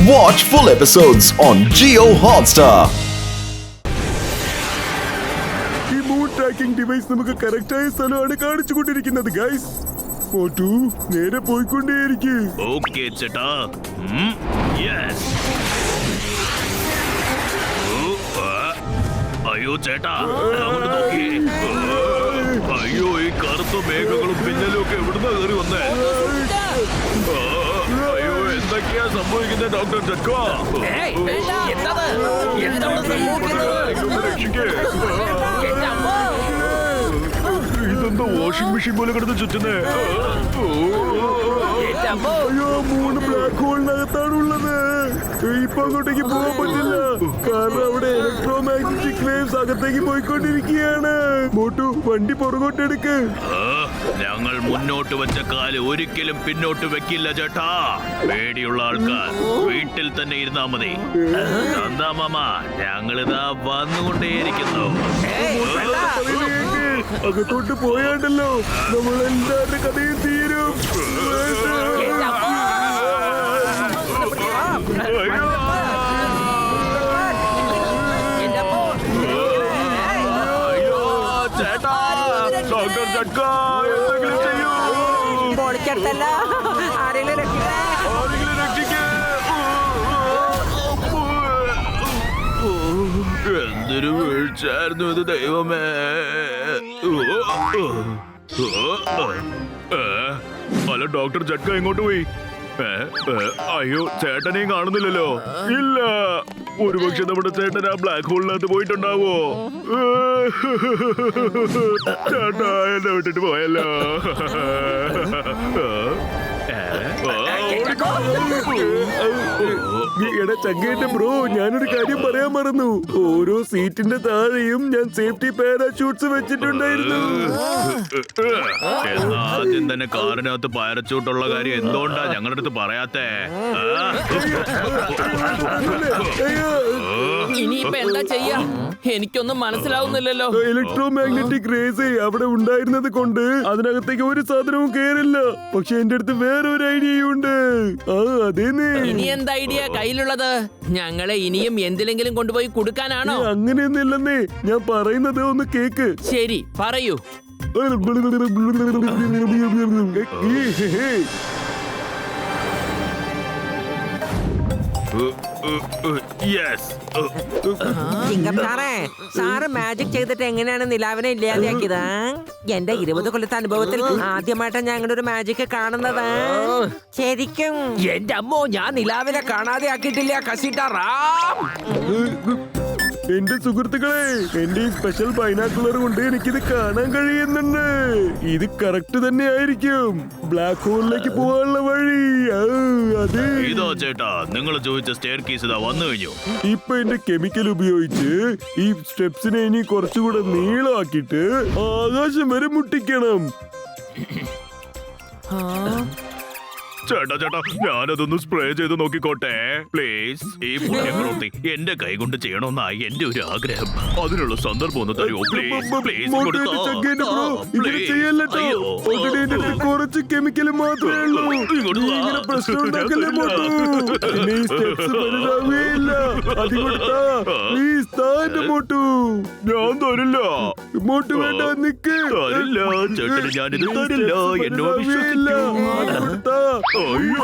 Watch full episodes on Jio Hotstar. ഈ moon tracking device നമുക്ക് കറക്റ്റായ സ്ഥലമാണ് കാണിച്ചുകൊണ്ടിരിക്കുന്നത് ഗൈസ്. മോട്ടു നേരെ പോയിക്കൊണ്ടേയിരിക്കും. ഓക്കേ ചേട്ടാ. യെസ്. അയ്യോ ചേട്ടാ, അങ്ങോട്ട് നോക്കി. അയ്യോ, ഈ കറുത്ത മേഘങ്ങളും പിന്നലും ഒക്കെ എവിടുന്നാ കയറി വന്നേ? അയ്യോ, എന്തൊക്കെയാ സംഭവിക്കുന്നത് ഡോക്ടർ ജക്കോ? രക്ഷിക്കേ. ഇതെന്താ വാഷിംഗ് മെഷീൻ പോലെ കിടന്ന് ചുറ്റുന്നേ? അയ്യോ, മൂന്ന് ബ്ലാക്ക് ഹോളിനകത്താണുള്ളത്. ഇപ്പൊ അങ്ങോട്ടേക്ക് പോകാൻ പറ്റില്ല, കാരണം അവിടെ ഇലക്ട്രോ മാഗ്നറ്റിക് വേവ്സ് അകത്തേക്ക് പോയിക്കൊണ്ടിരിക്കുകയാണ്. മോട്ടു വണ്ടി പുറകോട്ടെടുക്ക്. ഞങ്ങൾ മുന്നോട്ട് വെച്ച കാല് ഒരിക്കലും പിന്നോട്ട് വെക്കില്ല ചേട്ടാ. പേടിയുള്ള ആൾക്കാർ വീട്ടിൽ തന്നെ ഇരുന്നാ മതി. എന്താ മാമ, ഞങ്ങളിതാ വന്നുകൊണ്ടേയിരിക്കുന്നു. അകത്തോട്ട് പോയാണ്ടല്ലോ നമ്മളെല്ലാവരുടെ കഥയും തീരും. ചേട്ടാ, ഡോക്ടർ ജക്കോ എന്തെങ്കിലും ചെയ്യൂ. ആരെങ്കിലും രക്ഷിക്കേ. എന്തൊരു വീഴ്ചയായിരുന്നു ഇത് ദൈവമേ. ഹലോ ഡോക്ടർ ജക്ക എങ്ങോട്ട് പോയി? അയ്യോ, ചേട്ടനെയും കാണുന്നില്ലല്ലോ. ഇല്ല, ഒരുപക്ഷെ നമ്മുടെ ചേട്ടൻ ആ ബ്ലാക്ക് ഹോളിനകത്ത് പോയിട്ടുണ്ടാവോ? ചേട്ടാ എന്നെ വിട്ടിട്ട് പോയല്ലോ. എടാ ചങ്കേന്റെ ബ്രോ, ഞാനൊരു കാര്യം പറയാൻ മറന്നു. ഓരോ സീറ്റിന്റെ താഴെയും ഞാൻ സേഫ്റ്റി പാരാഷൂട്ട്സ് വെച്ചിട്ടുണ്ടായിരുന്നു. എന്നാ ആദ്യം തന്നെ കാറിനകത്ത് പാരച്ചൂട്ടുള്ള കാര്യം എന്തുകൊണ്ടാ ഞങ്ങളുടെ അടുത്ത് പറയാത്തേ? ഇനിയിപ്പോ എന്താ ചെയ്യാ? എനിക്കൊന്നും മനസ്സിലാവുന്നില്ലല്ലോ. ഇലക്ട്രോ മാഗ്നറ്റിക് റേസ് അവിടെ ഉണ്ടായിരുന്നത് കൊണ്ട് അതിനകത്തേക്ക് ഒരു സാധനവും കേറില്ല. പക്ഷെ എന്റെ അടുത്ത് വേറെ ഒരു ഐഡിയയുണ്ട്. അതേന്ന്. ഇനി എന്ത് ഐഡിയ കയ്യിലുള്ളത്? ഞങ്ങളെ ഇനിയും എന്തിലെങ്കിലും കൊണ്ടുപോയി കൊടുക്കാനാണോ? അങ്ങനെയൊന്നുമില്ലെന്നേ, ഞാൻ പറയുന്നത് ഒന്ന് കേക്ക്. ശരി, പറയൂ. ചിങ്കം സാറ് മാജിക് ചെയ്തിട്ട് എങ്ങനെയാണ് നിലാവിനെ ഇല്ലാതെയാക്കിയത്? എന്റെ 20 കൊല്ലത്തെ അനുഭവത്തിൽ ആദ്യമായിട്ടാണ് ഞങ്ങളുടെ ഒരു മാജിക് കാണുന്നത്. ശരിക്കും എന്റെ അമ്മോ, ഞാൻ നിലാവിനെ കാണാതെ ആക്കിയിട്ടില്ല കസിട്ടാറാ. എന്റെ സുഹൃത്തുക്കളെ, എന്റെ ഈ സ്പെഷ്യൽ ബൈനാക്കുലർ കൊണ്ട് എനിക്കിത് കാണാൻ കഴിയുന്നുണ്ട്. ഇത് കറക്റ്റ് തന്നെ ആയിരിക്കും ബ്ലാക്ക് ഹോളിലേക്ക് പോകാനുള്ള വഴി. അതെ, ഇതോ ചേട്ടാ, നിങ്ങൾ ചോദിച്ച സ്റ്റെയർ കേസ് ഇതാ വന്നു കഴിഞ്ഞു. ഇപ്പൊ എന്റെ കെമിക്കൽ ഉപയോഗിച്ച് ഈ സ്റ്റെപ്സിനെ ഇനി കുറച്ചുകൂടെ നീളമാക്കിയിട്ട് ആകാശം വരെ മുട്ടിക്കണം. ചേട്ടാ ചേട്ടാ, ഞാനതൊന്ന് സ്പ്രേ ചെയ്ത് നോക്കിക്കോട്ടെ പ്ലീസ്. ഈ പുണ്യപ്രവൃത്തി എന്റെ കൈ കൊണ്ട് ചെയ്യണമെന്നായി എന്റെ ഒരു ആഗ്രഹം. അതിനുള്ള സന്ദർഭം ഒന്ന് തരുമോ പ്ലീസ്? പ്ലീസ് കുറച്ച് കെമിക്കൽ മാത്രമേ ഉള്ളൂ. ഇങ്ങനെ പ്രശ്നം ഉണ്ടാക്കല്ലേ മോട്ടു. ഈ സ്റ്റെപ്സ് വലുതാവുകയില്ല. പ്ലീസ് താന്റെ മോട്ടു. ഞാൻ തരില്ല മോട്ടു, വേണ്ട, നിക്ക്. തരില്ല ചേട്ടന്, ഞാനിത് തരില്ല. എന്നോട് വിശ്വസിക്കൂ. അയ്യോ,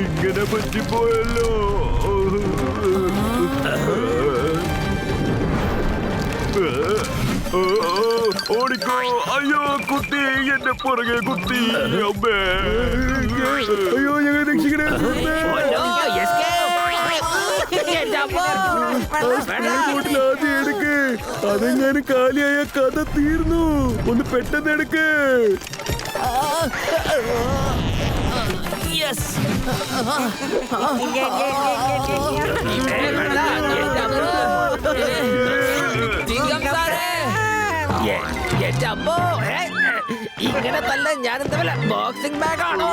ഇങ്ങനെ പറ്റിപ്പോയല്ലോ. ഓടിക്കോ. അയ്യോ, കുത്തി എന്റെ പുറകെ കുത്തി. അമ്മേ, അയ്യോ, ഞങ്ങൾ രക്ഷിക്കണേ. ആദ്യം എടുക്ക്. അതെങ്ങാനും കാലിയായ കഥ തീർന്നു. ഒന്ന് പെട്ടെന്ന് എടുക്ക്. ഇങ്ങനെ തന്നെ ഞാൻ എന്താ ബോക്സിംഗ് ബാഗ് ആണോ?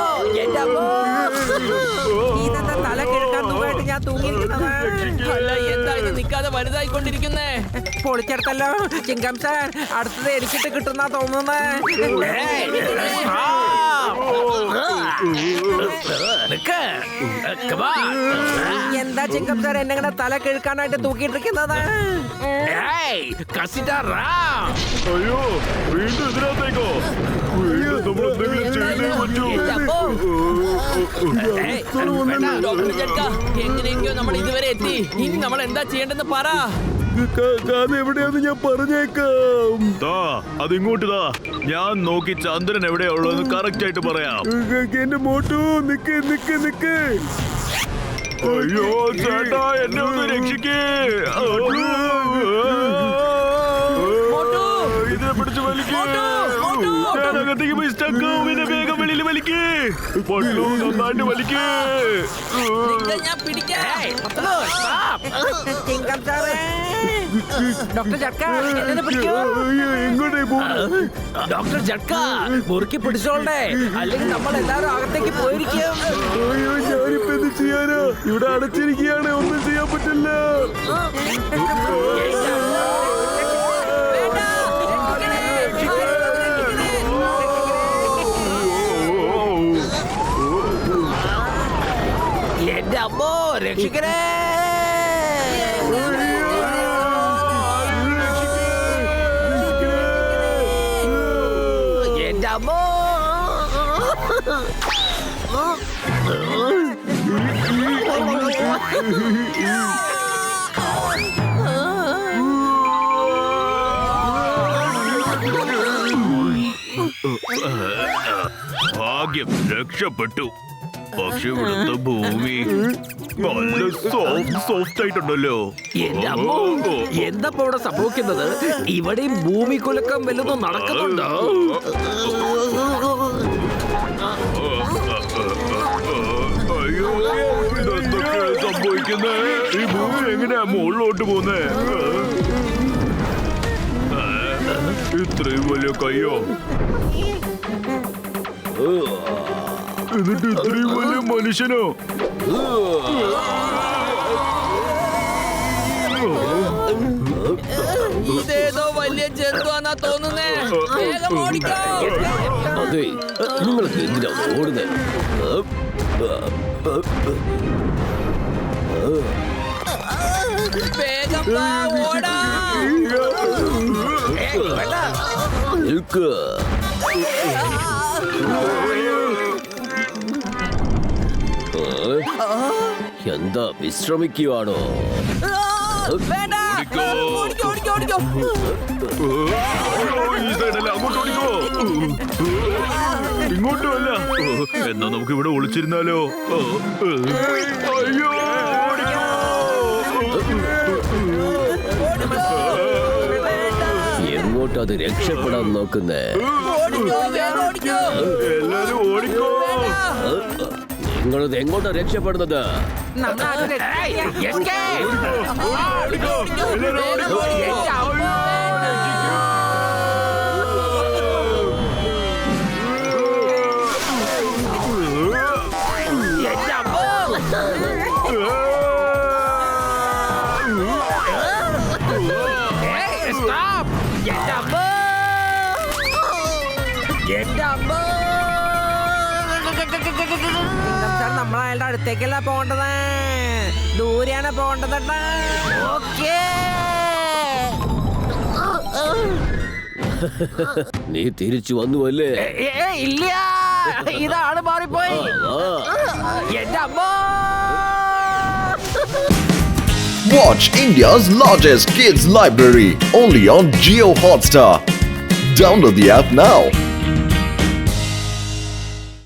ഇതെന്താ തല കിഴക്കാൻ ഞാൻ തൂങ്ങിയിരിക്കുന്നത് അല്ല, എന്താ ഇത് നിക്കാതെ വലുതായിക്കൊണ്ടിരിക്കുന്നേ? പൊളിച്ചെടുത്തല്ലോ ചിങ്കം സാർ. അടുത്തത് എനിക്കിട്ട് കിട്ടുന്ന തോന്നുന്നത്. എന്താ ചിങ്കം സാർ എന്നെ ഇങ്ങനെ തല കിഴക്കാനായിട്ട് തൂക്കിയിട്ടിരിക്കുന്നത്? അയ്യോ വീണ്ടും ഇതിനകത്തേക്കോ? വീണ്ടും നമ്മൾ എന്തെങ്കിലും ചെയ്തേ പറ്റൂ. ഡോക്ടർ ജഡ്ക, എങ്ങനെയൊക്കെയോ നമ്മൾ ഇതുവരെ എത്തി. ഇനി നമ്മൾ എന്താ ചെയ്യേണ്ടെന്ന് പറ. കഥ എവിടെയാന്ന് ഞാൻ പറഞ്ഞേക്കാം. അതിങ്ങോട്ട് താ. ഞാൻ നോക്കി ചന്ദ്രൻ എവിടെയാ ഉള്ളതെന്ന് കറക്റ്റ് ആയിട്ട് പറയാം. എന്റെ മോട്ടു നിക്ക് നിക്ക് നിക്ക്. അയ്യോ ചേട്ടാ, എന്നെ ഒന്ന് രക്ഷിക്കേ. ഇതിനെ പിടിച്ച് വലിക്കേ. ഞാൻ അകത്തേക്ക് പോയി സ്റ്റക്കാവും. പിന്നെ വേഗം വെളിയിൽ വലിക്കേ. പള്ളു നന്നായിട്ട് വലിക്കേ. ഞാൻ പിടിക്കാം. ചിങ്കം സാറേ, ഡോക്ടർ ജഡ്ക എന്നെ പിടിക്കൂ. എങ്ങോട്ടേ പോകുന്നു? ഡോക്ടർ ജഡ്ക, മുറുക്കി പിടിച്ചോണ്ടേ, അല്ലെങ്കിൽ നമ്മൾ എല്ലാവരും അകത്തേക്ക് പോയിരിക്കും. അയ്യോ ഞാനിപ്പോ എന്ത് ചെയ്യാനാ? ഇവിടെ അടച്ചിരിക്കുകയാണ്, ഒന്നും ചെയ്യാൻ പറ്റില്ല. എന്റെ അമ്മോ, രക്ഷിക്കണേ. എന്റെ അമ്മോ. ഭാഗ്യം, രക്ഷപ്പെട്ടു. പക്ഷെ ഇവിടുത്തെ ഭൂമി നല്ല സോഫ്റ്റ് ആയിട്ടുണ്ടല്ലോ. എന്റെ അമ്മോ, എന്താ ഇവിടെ സംഭവിക്കുന്നത്? ഇവിടെയും ഭൂമി കുലുക്കം വലുതും നടക്കുന്നുണ്ടോ? അയ്യോ, ഇതെന്തൊക്കെ സംഭവിക്കുന്നേ? ഈ ഭൂമി എങ്ങനെയാ മുകളിലോട്ട് പോന്നേ? ഇത്രയും വലിയ കയ്യോ? എന്നിട്ട് ഇത്രയും വലിയ മനുഷ്യനോ? ഇതേതോ വലിയ ജന്തുവാന്നാ തോന്നുന്നേ. വേഗം ഓടിക്കോ. അതെ, നിങ്ങൾക്ക് എന്തിനാ ഓടുന്നത്? വേഗം വാ, ഓടാ. നിൽക്ക്. എന്താ വിശ്രമിക്കുവാണോ? വേണ്ട. ഓടിക്കോ, ഓടിക്കോ, ഓടിക്കോ. ഈ സൈഡല്ല, അങ്ങോട്ട് ഓടിക്കോ. ഇങ്ങോട്ടും അല്ല. എന്നാ നമുക്ക് ഇവിടെ ഒളിച്ചിരുന്നാലോ? അയ്യോ, ഓടിക്കോ. എങ്ങോട്ടത് രക്ഷപ്പെടാൻ നോക്കുന്നേ? ഓടിക്കോ, വേഗം ഓടിക്കോ. എല്ലാരും ഓടിക്കോ. നിങ്ങളിത് എങ്ങോട്ടാ രക്ഷപ്പെടുന്നത്? നമ്മളാരും Escape. ഓടിക്കോ, ഓടിക്കോ. വേഗം ഓടിക്കോ. എന്റെ അമ്മോ. Stop. എന്റെ അമ്മോ. എന്റെ അമ്മോ. സാർ, നമ്മൾ അയാളുടെ അടുത്തേക്കല്ല പോകേണ്ടത്, ദൂരെയാണ് പോകേണ്ടത്. ഓക്കേ. നീ തിരിച്ചു വന്നുവല്ലേ? ഇല്ല, ഇതാണ് മാറിപ്പോയി. എന്റെ അമ്മോ. Watch India's largest kids library only on Jio Hotstar. Download the app now.